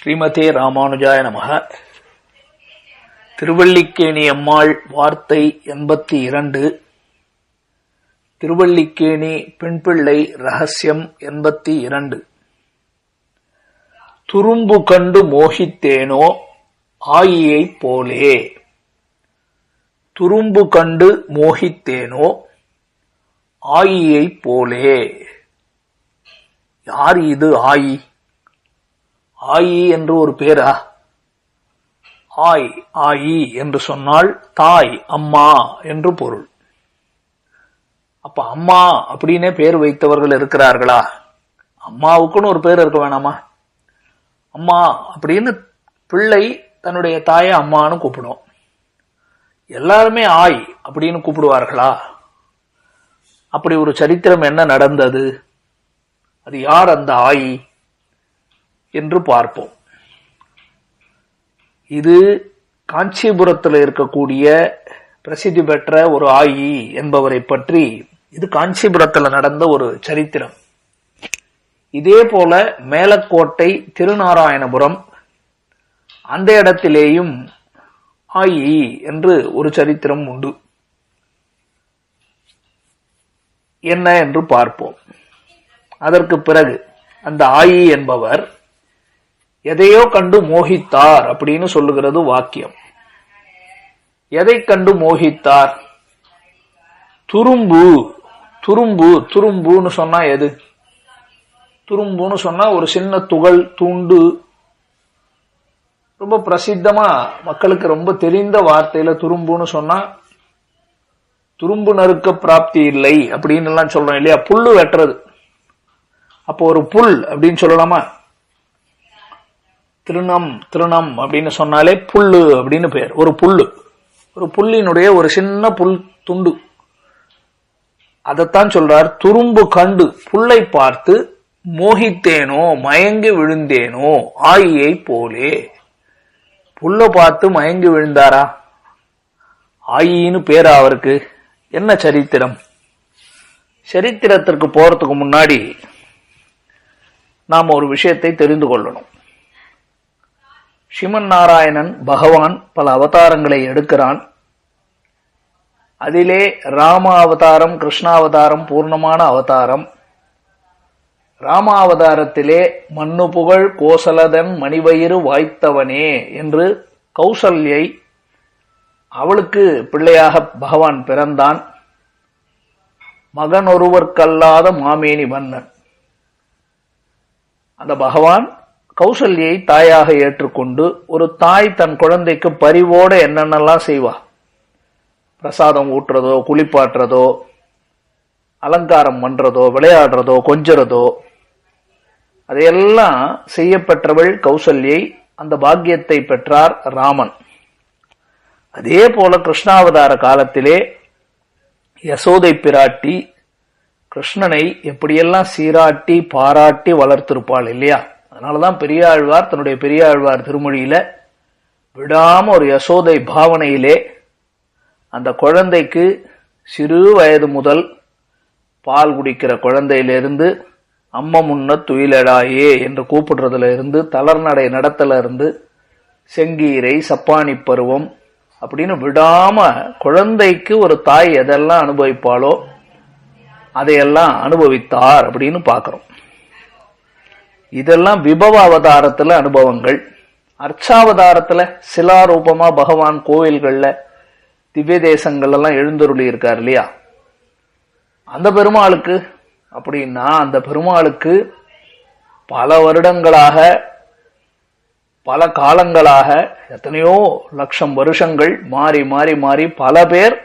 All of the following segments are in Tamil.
ஸ்ரீமதே ராமானுஜாய நமஹ. திருவல்லிக்கேணி அம்மாள் வார்த்தை 82. திருவல்லிக்கேணி பெண்பிள்ளை ரகசியம் 82. துரும்பு கண்டு மோகித்தேனோ ஆயியைப் போலே. துரும்பு கண்டு மோகித்தேனோ ஆயியைப் போலே. யார் இது ஆயி? ஆயி என்று ஒரு பேரா? ஆயி என்று சொன்னால் தாய், அம்மா என்று பொருள். அப்ப அம்மா அப்படின்னே பேர் வைத்தவர்கள் இருக்கிறார்களா? அம்மாவுக்குன்னு ஒரு பேர் இருக்க வேணாமா? அம்மா அப்படின்னு பிள்ளை தன்னுடைய தாயை அம்மான்னு கூப்பிடும். எல்லாருமே ஆய் அப்படின்னு கூப்பிடுவார்களா? அப்படி ஒரு சரித்திரம் என்ன நடந்தது? அது யார் அந்த ஆயி என்று பார்ப்போம். இது காஞ்சிபுரத்தில் இருக்கக்கூடிய பிரசித்தி பெற்ற ஒரு ஆயி என்பவரை பற்றி இது காஞ்சிபுரத்தில் நடந்த ஒரு சரித்திரம். இதே போல மேலக்கோட்டை திருநாராயணபுரம் அந்த இடத்திலேயும் ஆயி என்று ஒரு சரித்திரம் உண்டு. என்ன என்று பார்ப்போம். அதற்கு பிறகு அந்த ஆயி என்பவர் எதையோ கண்டு மோகித்தார் அப்படின்னு சொல்லுகிறது வாக்கியம். எதை கண்டு மோகித்தார்? துரும்பு. துரும்புன்னு சொன்னா எது? துரும்புன்னு சொன்னா ஒரு சின்ன துகள், துண்டு. ரொம்ப பிரசித்தமா மக்களுக்கு ரொம்ப தெரிந்த வார்த்தையில துரும்புன்னு சொன்னா துரும்பு நறுக்க பிராப்தி இல்லை அப்படின்னு எல்லாம் சொல்றோம் இல்லையா? புல்லு வெட்டுறது. அப்போ ஒரு புல் அப்படின்னு சொல்லலாமா? திருணம் அப்படின்னு சொன்னாலே புல்லு அப்படின்னு பேர். ஒரு புல்லு, ஒரு புல்லினுடைய ஒரு சின்ன புல் துண்டு. அதைத்தான் சொல்றார். துரும்பு கண்டு, புல்லை பார்த்து மோகித்தேனோ மயங்கி விழுந்தேனோ ஆயியை போலே. புல்ல பார்த்து மயங்கி விழுந்தாரா? ஆயின்னு பேரா அவருக்கு? என்ன சரித்திரம்? சரித்திரத்திற்கு போறதுக்கு முன்னாடி நாம் ஒரு விஷயத்தை தெரிந்து கொள்ளணும். ஸ்ரீமன் நாராயணன் பகவான் பல அவதாரங்களை எடுக்கிறான். அதிலே ராம அவதாரம், கிருஷ்ணாவதாரம் பூர்ணமான அவதாரம். ராமாவதாரத்திலே மண்ணு புகழ் கோசலதன் மணிவயிறு வாய்த்தவனே என்று கௌசல்யை, அவளுக்கு பிள்ளையாக பகவான் பிறந்தான். மகன் ஒருவர்க்கல்லாத மாமேனி மன்னன். அந்த பகவான் கௌசல்யை தாயாக ஏற்றுக்கொண்டு, ஒரு தாய் தன் குழந்தைக்கு பரிவோட என்னென்னலாம் செய்வா? பிரசாதம் ஊட்டுறதோ, குளிப்பாட்டுறதோ, அலங்காரம் பண்றதோ, விளையாடுறதோ, கொஞ்சறதோ, அதையெல்லாம் செய்யப்பெற்றவள் கௌசல்யை. அந்த பாக்கியத்தை பெற்றார் ராமன். அதே போல கிருஷ்ணாவதார காலத்திலே யசோதை பிராட்டி கிருஷ்ணனை எப்படியெல்லாம் சீராட்டி பாராட்டி வளர்த்திருப்பாள் இல்லையா? அதனாலதான் பெரியாழ்வார் தன்னுடைய பெரியாழ்வார் திருமொழியில விடாம ஒரு யசோதை பாவனையிலே அந்த குழந்தைக்கு சிறு வயது முதல் பால் குடிக்கிற குழந்தையிலிருந்து அம்மா முன்ன துயிலடாயே என்று கூப்பிடுறதுல இருந்து, தளர்நடை நடத்தல இருந்து, செங்கீரை, சப்பானி பருவம் அப்படின்னு விடாம குழந்தைக்கு ஒரு தாய் எதெல்லாம் அனுபவிப்பாளோ அதையெல்லாம் அனுபவித்தார் அப்படின்னு பார்க்கிறோம். இதெல்லாம் விபவ அவதாரத்துல அனுபவங்கள். அர்ச்சாவதாரத்துல சிலாரூபமா பகவான் கோவில்கள்ல திவ்ய தேசங்கள் எல்லாம் எழுந்தருளி இருக்கார் இல்லையா? அந்த பெருமாளுக்கு அப்படின்னா, அந்த பெருமாளுக்கு பல வருடங்களாக, பல காலங்களாக, எத்தனையோ லட்சம் வருஷங்கள் மாறி மாறி மாறி பல பேர்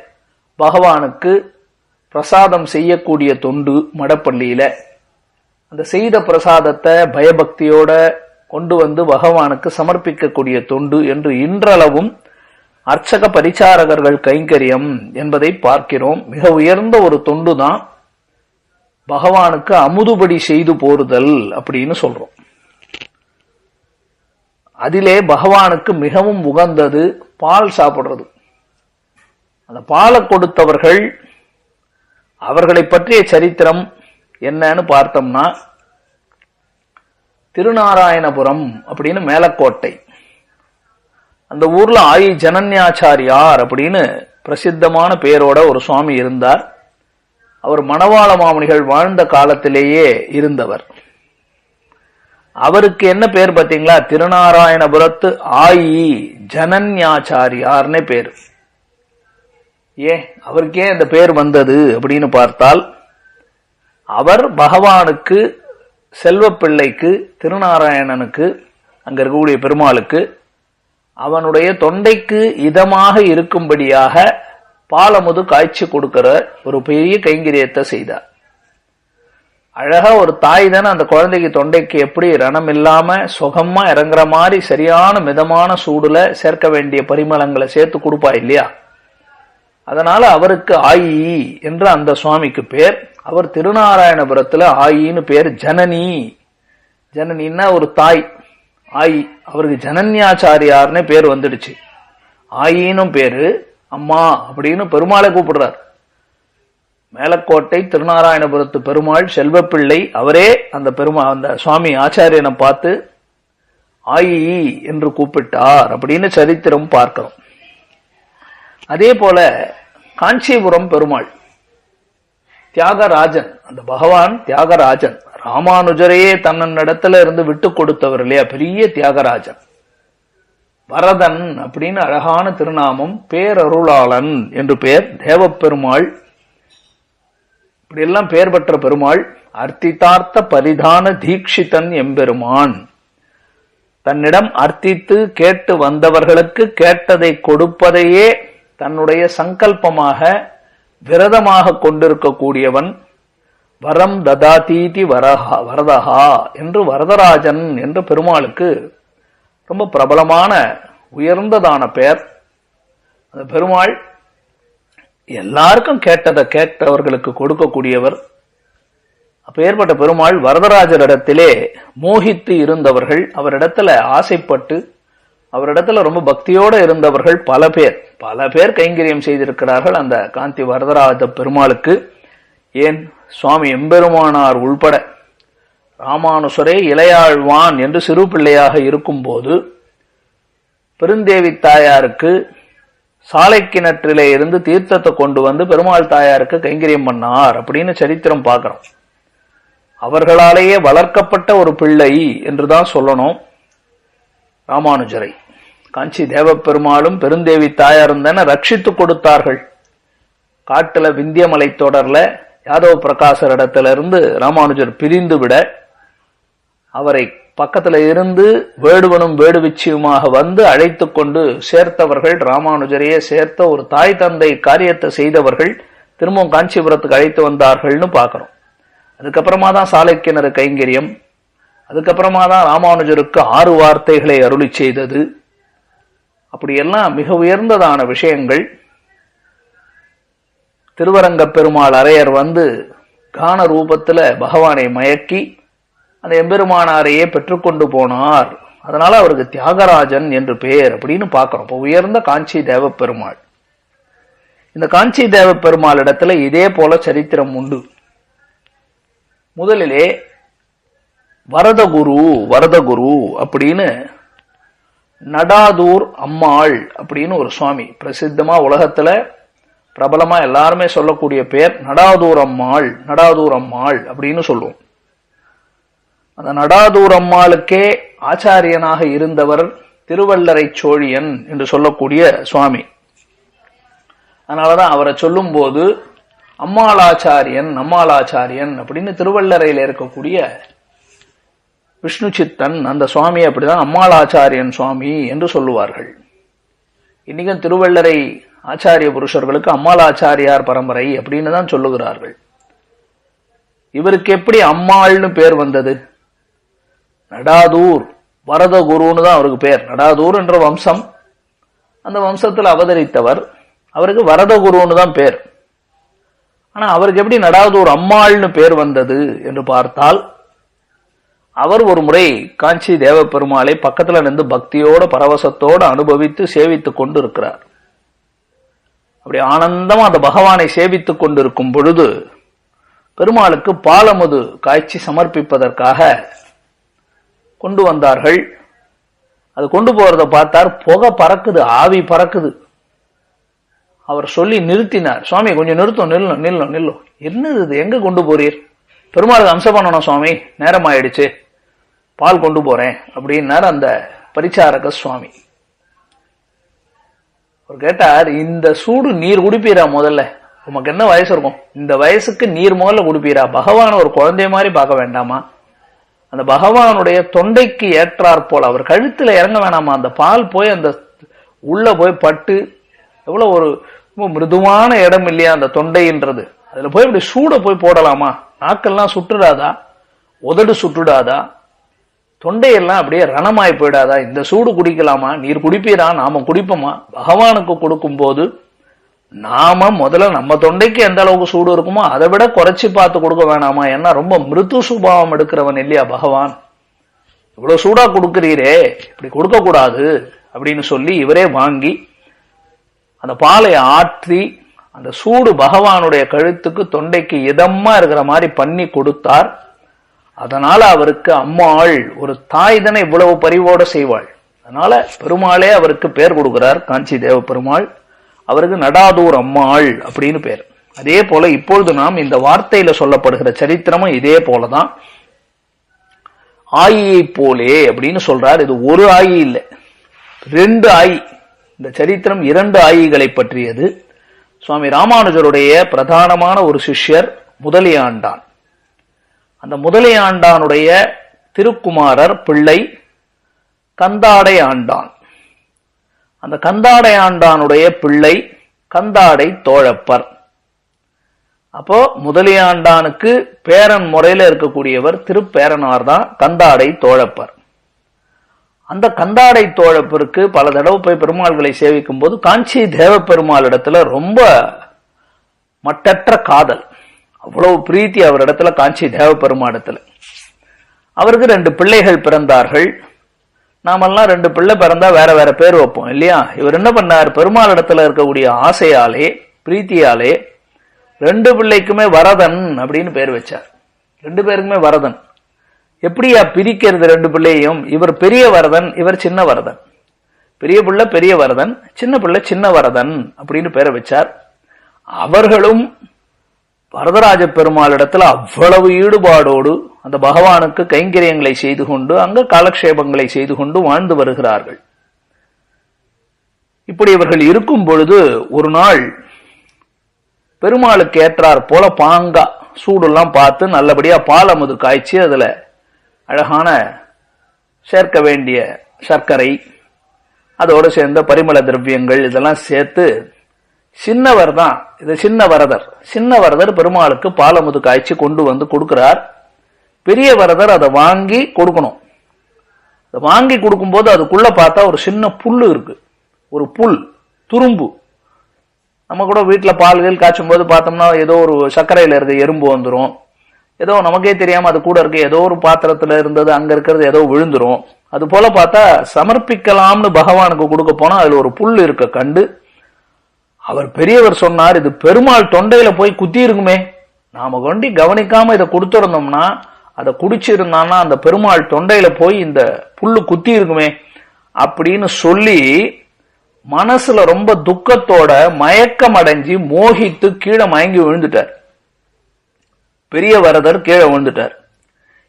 பகவானுக்கு பிரசாதம் செய்யக்கூடிய தொண்டு மடப்பள்ளியில. அந்த செய்த பிரசாதத்தை பயபக்தியோட கொண்டு வந்து பகவானுக்கு சமர்ப்பிக்கக்கூடிய தொண்டு என்று இன்றளவும் அர்ச்சக பரிச்சாரகர்கள் கைங்கரியம் என்பதை பார்க்கிறோம். மிக உயர்ந்த ஒரு தொண்டு தான் பகவானுக்கு அமுதுபடி செய்து போறுதல் அப்படின்னு சொல்றோம். அதிலே பகவானுக்கு மிகவும் உகந்தது பால் சாப்பிடுறது. அந்த பாலை கொடுத்தவர்கள், அவர்களை பற்றிய சரித்திரம் என்னன்னு பார்த்தோம்னா, திருநாராயணபுரம் அப்படின்னு மேலக்கோட்டை. அந்த ஊர்ல ஆயி ஜனன்யாச்சாரியார் அப்படின்னு பிரசித்தமான பேரோட ஒரு சுவாமி இருந்தார். அவர் மணவாள மாமுனிகள் வாழ்ந்த காலத்திலேயே இருந்தவர். அவருக்கு என்ன பேர் பார்த்தீங்களா? திருநாராயணபுரத்து ஆயி ஜனன்யாச்சாரியார்னே பேர். ஏன் அவருக்கே அந்த பேர் வந்தது அப்படின்னு பார்த்தால், அவர் பகவானுக்கு, செல்வப்பிள்ளைக்கு, திருநாராயணனுக்கு, அங்க இருக்கக்கூடிய பெருமாளுக்கு அவனுடைய தொண்டைக்கு இதமாக இருக்கும்படியாக பாலமுது காய்ச்சி கொடுக்கிற ஒரு பெரிய கைங்கரியத்தை செய்தார். அழகா ஒரு தாய் தானே அந்த குழந்தைக்கு தொண்டைக்கு எப்படி ரணம் இல்லாம சுகமா இறங்குற மாதிரி சரியான மிதமான சூடுல சேர்க்க வேண்டிய பரிமளங்களை சேர்த்து கொடுப்பா இல்லையா? அதனால அவருக்கு ஆயி என்ற அந்த சுவாமிக்கு பேர். அவர் திருநாராயணபுரத்துல ஆயின்னு பேர். ஜனனி, ஜனனின்னா ஒரு தாய், ஆயி. அவருக்கு ஜனன்யாச்சாரியார்னு பேர் வந்துடுச்சு. ஆயினும் பேரு, அம்மா அப்படின்னு பெருமாளை கூப்பிடுறார். மேலக்கோட்டை திருநாராயணபுரத்து பெருமாள் செல்வப்பிள்ளை அவரே அந்த சுவாமி ஆச்சாரியனை பார்த்து ஆயி என்று கூப்பிட்டார் அப்படின்னு சரித்திரம் பார்க்கிறோம். அதே போல காஞ்சிபுரம் பெருமாள் தியாகராஜன், அந்த பகவான் தியாகராஜன், ராமானுஜரையே தன்னடத்துல இருந்து விட்டு கொடுத்தவர் இல்லையா, பெரிய தியாகராஜன். வரதன் அப்படின்னு அழகான திருநாமம், பேரருளாளன் என்று பேர். தேவப்பெருமாள், இப்படி எல்லாம் பெயர் பெற்ற பெருமாள். அர்த்திதார்த்த பரிதான தீட்சிதன் எம்பெருமான். தன்னிடம் அர்த்தித்து கேட்டு வந்தவர்களுக்கு கேட்டதை கொடுப்பதையே தன்னுடைய சங்கல்பமாக விரதமாக கொண்டிருக்கக்கூடியவன். வரம் ததாதீதி வரதஹா என்று வரதராஜன் என்று பெருமாளுக்கு ரொம்ப பிரபலமான உயர்ந்ததான பெயர். அந்த பெருமாள் எல்லாருக்கும் கேட்டவர்களுக்கு கொடுக்கக்கூடியவர். அப்பேற்பட்ட பெருமாள் வரதராஜரிடத்திலே மோகித்து இருந்தவர்கள், அவரிடத்துல ஆசைப்பட்டு அவரிடத்துல ரொம்ப பக்தியோட இருந்தவர்கள் பல பேர் கைங்கரியம் செய்திருக்கிறார்கள் அந்த காந்தி வரதராஜ பெருமாளுக்கு. ஏன் சுவாமி எம்பெருமானார் உள்பட ராமானுசரே இளையாழ்வான் என்று சிறு பிள்ளையாக இருக்கும் போது பெருந்தேவி தாயாருக்கு சாலை கிணற்றிலே இருந்து தீர்த்தத்தை கொண்டு வந்து பெருமாள் தாயாருக்கு கைங்கரியம் பண்ணார் அப்படின்னு சரித்திரம் பார்க்கிறோம். அவர்களாலேயே வளர்க்கப்பட்ட ஒரு பிள்ளை என்றுதான் சொல்லணும் ராமானுஜரை. காஞ்சி தேவப்பெருமாளும் பெருந்தேவி தாயாரும் தானே ரட்சித்து கொடுத்தார்கள். காட்டுல விந்தியமலை தொடர்ல யாதவ பிரகாசர் இடத்துல இருந்து ராமானுஜர் பிரிந்து விட அவரை பக்கத்துல இருந்து வேடுவனும் வேடுவிச்சியுமாக வந்து அழைத்து கொண்டு சேர்த்தவர்கள், ராமானுஜரையே சேர்த்த ஒரு தாய் தந்தை காரியத்தை செய்தவர்கள் திரும்பவும் காஞ்சிபுரத்துக்கு அழைத்து வந்தார்கள்னு பார்க்கிறோம். அதுக்கப்புறமா தான் சாலை கிணறு கைங்கரியம், அதுக்கப்புறமா தான் ராமானுஜருக்கு 6 வார்த்தைகளை அருளி செய்தது. அப்படியெல்லாம் மிக உயர்ந்ததான விஷயங்கள். திருவரங்க பெருமாள் அரையர் வந்து கான ரூபத்துல பகவானை மயக்கி அந்த எம்பெருமானாரையே பெற்றுக்கொண்டு போனார். அதனால அவருக்கு தியாகராஜன் என்று பெயர் அப்படின்னு பார்க்கிறோம். இப்போ உயர்ந்த காஞ்சி தேவ பெருமாள். இந்த காஞ்சி தேவ பெருமாள் இடத்துல இதே போல சரித்திரம் உண்டு. முதலிலே வரதகுரு அப்படின்னு நடாதூர் அம்மாள் அப்படின்னு ஒரு சுவாமி, பிரசித்தமா உலகத்துல பிரபலமா எல்லாருமே சொல்லக்கூடிய பேர் நடாதூர் அம்மாள் அப்படின்னு சொல்லுவோம். அந்த நடாதூர் அம்மாளுக்கே ஆச்சாரியனாக இருந்தவர் திருவள்ளரை சோழியன் என்று சொல்லக்கூடிய சுவாமி. அதனாலதான் அவரை சொல்லும் போது அம்மாளாச்சாரியன் அப்படின்னு திருவள்ளரையில இருக்கக்கூடிய விஷ்ணு சித்தன் அந்த சுவாமி அப்படிதான் அம்மாளாச்சாரியன் சுவாமி என்று சொல்லுவார்கள். இன்னைக்கும் திருவள்ளரை ஆச்சாரிய புருஷர்களுக்கு அம்மாளாச்சாரியார் பரம்பரை அப்படின்னு தான் சொல்லுகிறார்கள். இவருக்கு எப்படி அம்மாள்னு பேர் வந்தது? நடாதூர் வரதகுருன்னு தான் அவருக்கு பேர். நடாதூர் என்ற வம்சம், அந்த வம்சத்தில் அவதரித்தவர், அவருக்கு வரதகுருன்னு தான் பேர். ஆனா அவருக்கு எப்படி நடாதூர் அம்மாள்னு பேர் வந்தது என்று பார்த்தால், அவர் ஒரு முறை காஞ்சி தேவ பெருமாளை பக்கத்துல நின்று பக்தியோட பரவசத்தோடு அனுபவித்து சேவித்துக் கொண்டு இருக்கிறார். அப்படி ஆனந்தமா அந்த பகவானை சேவித்துக் கொண்டிருக்கும் பொழுது பெருமாளுக்கு பாலமுது காய்ச்சி சமர்ப்பிப்பதற்காக கொண்டு வந்தார்கள். அது கொண்டு போறத பார்த்தார், புகை பறக்குது, ஆவி பறக்குது. அவர் சொல்லி நிறுத்தினார். சுவாமி கொஞ்சம் நிறுத்தும், நில்லும் நில்லும் நில்லும். என்னது இது, எங்க கொண்டு போறீர்? பெருமாளுக்கு அம்சம் பண்ணணும் சுவாமி, நேரம் ஆயிடுச்சு, பால் கொண்டு போறேன் அப்படின்னார் அந்த பரிச்சாரக சுவாமி. அவர் கேட்டார், இந்த சூடு நீர் குடிப்பீரா? முதல்ல உமக்கு என்ன வயசு இருக்கும்? இந்த வயசுக்கு நீர் முதல்ல குடிப்பீரா? பகவான் ஒரு குழந்தை மாதிரி பார்க்க வேண்டாமா? அந்த பகவானுடைய தொண்டைக்கு ஏற்றாற் போல அவர் கழுத்துல இறங்க வேணாமா? அந்த பால் போய் அந்த உள்ள போய் பட்டு, எவ்வளவு ஒரு மிருதுவான இடம் இல்லையா அந்த தொண்டைன்றது, அதுல போய் இப்படி சூட போய் போடலாமா? நாக்கெல்லாம் சுட்டுடாதா? உதடு சுட்டுடாதா? தொண்டையெல்லாம் அப்படியே ரணமாய் போயிடாதா? இந்த சூடு குடிக்கலாமா? நீர் குடிப்பீரா? நாம குடிப்போமா? பகவானுக்கு கொடுக்கும் போது நாம முதல்ல நம்ம தொண்டைக்கு எந்த அளவுக்கு சூடு இருக்குமோ அதை விட குறைச்சி பார்த்து கொடுக்க வேணாமா? ஏன்னா ரொம்ப மிருது சுபாவம் எடுக்கிறவன் இல்லையா பகவான். இவ்வளவு சூடா கொடுக்கிறீரே, இப்படி கொடுக்க கூடாது அப்படின்னு சொல்லி இவரே வாங்கி அந்த பாலை ஆற்றி அந்த சூடு பகவானுடைய கழுத்துக்கு தொண்டைக்கு இதமா இருக்கிற மாதிரி பண்ணி கொடுத்தார். அதனால அவருக்கு அம்மாள், ஒரு தாய் தானே இவ்வளவு பரிவோட செய்வாள். அதனால பெருமாளே அவருக்கு பேர் கொடுக்கிறார், காஞ்சி தேவ பெருமாள். அவருக்கு நடாதூர் அம்மாள் அப்படின்னு பேர். அதே போல இப்பொழுது நாம் இந்த வார்த்தையில சொல்லப்படுகிற சரித்திரமும் இதே போலதான். ஆயியை போலே அப்படின்னு சொல்றார். இது ஒரு ஆயி இல்லை, 2 ஆயி. இந்த சரித்திரம் 2 ஆயிகளை பற்றியது. சுவாமி ராமானுஜருடைய பிரதானமான ஒரு சிஷ்யர் முதலியாண்டான். அந்த முதலியாண்டானுடைய திருக்குமாரர் பிள்ளை கந்தாடை ஆண்டான். அந்த கந்தாடை ஆண்டானுடைய பிள்ளை கந்தாடை தோழப்பர். அப்போ முதலியாண்டானுக்கு பேரன் முறையில இருக்கக்கூடியவர் திருப்பேரனார் தான் கந்தாடை தோழப்பர். அந்த கந்தாடை தோழப்பருக்கு பல தடவை போய் பெருமாள்களை சேவிக்கும் போது காஞ்சி தேவ பெருமாள் இடத்துல ரொம்ப மட்டற்ற காதல், அவ்வளவு பிரீத்தி அவரிடத்துல காஞ்சி தேவ பெருமாடத்துல. அவருக்கு 2 பிள்ளைகள் பிறந்தார்கள். நாமெல்லாம் 2 பிள்ளை பிறந்தா வேற வேற பேர் வைப்போம் இல்லையா? இவர் என்ன பண்ணார், பெருமாள் இடத்துல இருக்கக்கூடிய ஆசையாலே பிரீத்தியாலே 2 பிள்ளைக்குமே வரதன் அப்படின்னு பேர் வச்சார். 2 பேருக்குமே வரதன். எப்படியா பிரிக்கிறது 2 பிள்ளையும்? இவர் பெரிய வரதன், இவர் சின்ன வரதன். பெரிய பிள்ளை பெரிய வரதன், சின்ன பிள்ளை சின்ன வரதன் அப்படின்னு பேரை வச்சார். அவர்களும் வரதராஜ பெருமாள் இடத்துல அவ்வளவு ஈடுபாடோடு அந்த பகவானுக்கு கைங்கரியங்களை செய்து கொண்டு அங்க காலக்ஷேபங்களை செய்து கொண்டு வாழ்ந்து வருகிறார்கள். இப்படி இவர்கள் இருக்கும் பொழுது ஒரு நாள் பெருமாளுக்கு ஏற்றார் போல பாங்கா சூடெல்லாம் பார்த்து நல்லபடியா பால் அமுது காய்ச்சி அதுல அழகான சேர்க்க வேண்டிய சர்க்கரை, அதோடு சேர்ந்த பரிமள திரவியங்கள் இதெல்லாம் சேர்த்து, சின்னவர் தான் இது, சின்ன வரதர். சின்ன வரதர் பெருமாளுக்கு பாலமுது காய்ச்சி கொண்டு வந்து கொடுக்கிறார். பெரிய வரதர் அதை வாங்கி கொடுக்கணும். அதை வாங்கி கொடுக்கும் போது அதுக்குள்ள பார்த்தா ஒரு சின்ன புல்லு இருக்கு, ஒரு புல் துரும்பு. நம்ம கூட வீட்டுல பால்கள் காய்ச்சும் போது பார்த்தோம்னா ஏதோ ஒரு சர்க்கரையில இருக்க எறும்பு வந்துடும், ஏதோ நமக்கே தெரியாம அது கூட இருக்கு, ஏதோ ஒரு பாத்திரத்துல இருந்தது அங்க இருக்கிறது ஏதோ விழுந்துரும். அது போல பார்த்தா சமர்ப்பிக்கலாம்னு பகவானுக்கு கொடுக்க போனா அதுல ஒரு புல் இருக்க கண்டு அவர் பெரியவர் சொன்னார், இது பெருமாள் தொண்டையில போய் குத்தி இருக்குமே, நாம கொண்டு கவனிக்காம இதை கொடுத்திருந்தோம்னா, அதை குடிச்சிருந்தான்னா அந்த பெருமாள் தொண்டையில போய் இந்த புல்லு குத்தி இருக்குமே அப்படின்னு சொல்லி மனசுல ரொம்ப துக்கத்தோட மயக்கம் அடைஞ்சி மோகித்து கீழே மயங்கி விழுந்துட்டார். பெரிய வரதர் கீழே விழுந்துட்டார்.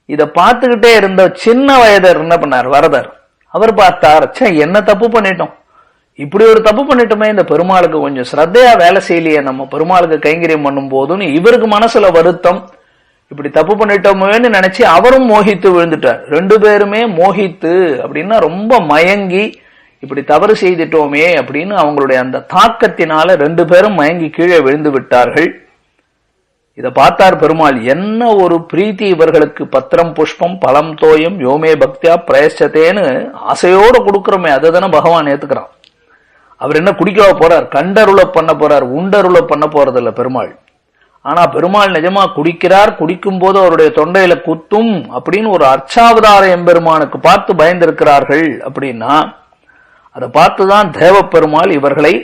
இத பார்த்துக்கிட்டே இருந்த சின்ன வயதர் என்ன பண்ணார், வரதர், அவர் பார்த்தார், என்ன தப்பு பண்ணிட்டோம், இப்படி ஒரு தப்பு பண்ணிட்டோமே, இந்த பெருமாளுக்கு கொஞ்சம் ஸ்ரத்தையா வேலை செய்யலையே நம்ம பெருமாளுக்கு கைங்கரியம் பண்ணும் போதுன்னு இவருக்கு மனசுல வருத்தம். இப்படி தப்பு பண்ணிட்டோமேன்னு நினைச்சு அவரும் மோகித்து விழுந்துட்டார். 2 பேருமே மோகித்து அப்படின்னா ரொம்ப மயங்கி இப்படி தவறு செய்துட்டோமே அப்படின்னு அவங்களுடைய அந்த தாக்கத்தினால 2 பேரும் மயங்கி கீழே விழுந்து விட்டார்கள். இதை பார்த்தார் பெருமாள், என்ன ஒரு பிரீத்தி இவர்களுக்கு, பத்திரம் புஷ்பம் பலம் தோயம் யோமே பக்தியா பிரயச்சத்தேன்னு ஆசையோடு கொடுக்கிறோமே, அதை தானே பகவான் ஏத்துக்கிறான். அவர் என்ன குடிக்கவா போறார், கண்டருள பண்ண போறார், உண்டருள பண்ண போறதில்ல பெருமாள். ஆனா பெருமாள் நிஜமா குடிக்கிறார், குடிக்கும் போது அவருடைய தொண்டையில குத்தும் அப்படின்னு ஒரு அர்ச்சாவதார எம்பெருமானுக்கு பார்த்து பயந்திருக்கிறார்கள். அப்படின்னா அதை பார்த்துதான் தேவ பெருமாள் இவர்களை,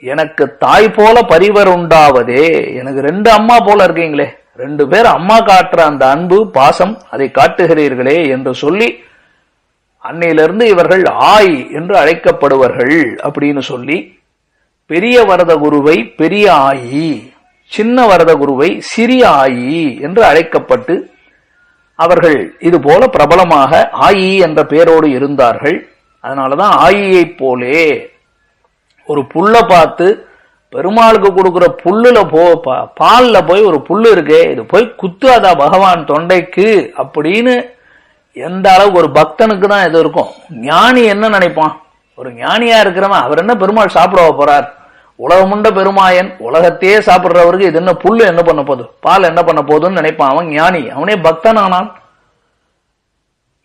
எனக்கு தாய் போல பரிவர் உண்டாவதே, எனக்கு 2 அம்மா போல இருக்கீங்களே, 2 பேர் அம்மா காட்டுற அந்த அன்பு பாசம் அதை காட்டுகிறீர்களே என்று சொல்லி அன்னையிலிருந்து இவர்கள் ஆய் என்று அழைக்கப்படுவார்கள் அப்படின்னு சொல்லி பெரிய வரத குருவை பெரிய ஆயி, சின்ன வரத குருவை சிறிய ஆயி என்று அழைக்கப்பட்டு அவர்கள் இது போல பிரபலமாக ஆயி என்ற பெயரோடு இருந்தார்கள். அதனாலதான் ஆயியை போலே ஒரு புல்ல பார்த்து பெருமாளுக்கு கொடுக்கிற புல்லுல பால்ல போய் ஒரு புல்லு இருக்கே இது போய் குத்தாதா பகவான் தொண்டைக்கு அப்படின்னு எந்த அளவுக்கு ஒரு பக்தனுக்கு தான் இது இருக்கும். ஞானி என்ன நினைப்பான்? ஒரு ஞானியா இருக்கிறவன் அவர் என்ன பெருமாள் சாப்பிட போறார், உலகமுண்ட பெருமாயன் உலகத்தையே சாப்பிடுறவருக்கு இது என்ன புல்லு என்ன பண்ண போகுது, பால் என்ன பண்ண போகுதுன்னு நினைப்பான். அவன் ஞானி, அவனே பக்தன் ஆனான்.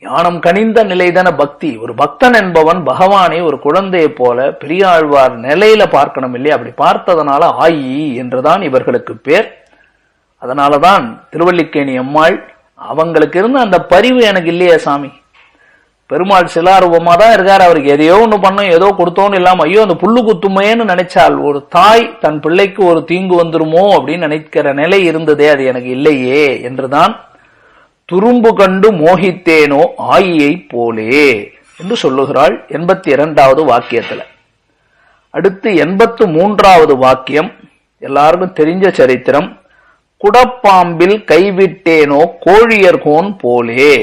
ஞானம் கனிந்த நிலைதான பக்தி. ஒரு பக்தன் என்பவன் பகவானை ஒரு குழந்தையை போல பெரியாழ்வார் நிலையில பார்க்கணும் இல்லையா? அப்படி பார்த்ததனால ஆயி என்றுதான் இவர்களுக்கு பேர். அதனாலதான் திருவல்லிக்கேணி அம்மாள் அவங்களுக்கு இருந்த அந்த பரிவு எனக்கு இல்லையே சாமி, பெருமாள் சிலாரூபமா தான் இருக்காரு, அவருக்கு எதையோ ஒண்ணு பண்ணோம் ஏதோ கொடுத்தோன்னு இல்லாம ஐயோ அந்த புல்லு குத்துமையன்னு நினைச்சால் ஒரு தாய் தன் பிள்ளைக்கு ஒரு தீங்கு வந்துருமோ அப்படின்னு நினைக்கிற நிலை இருந்ததே, அது எனக்கு இல்லையே என்றுதான் துரும்பு கண்டு மோகித்தேனோ ஆயியை போலே என்று சொல்லுகிறாள் 82வது வாக்கியத்துல. அடுத்து 83வது வாக்கியம் எல்லாருக்கும் தெரிஞ்ச சரித்திரம். குடப்பாம்பில் கைவிட்டேனோ கோழியர்கோன் போலே.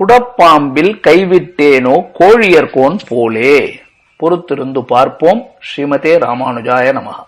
குடப்பாம்பில் கைவிட்டேனோ கோழியர்கோன் போலே. பொறுத்திருந்து பார்ப்போம். ஸ்ரீமதே ராமானுஜாய நமஹ.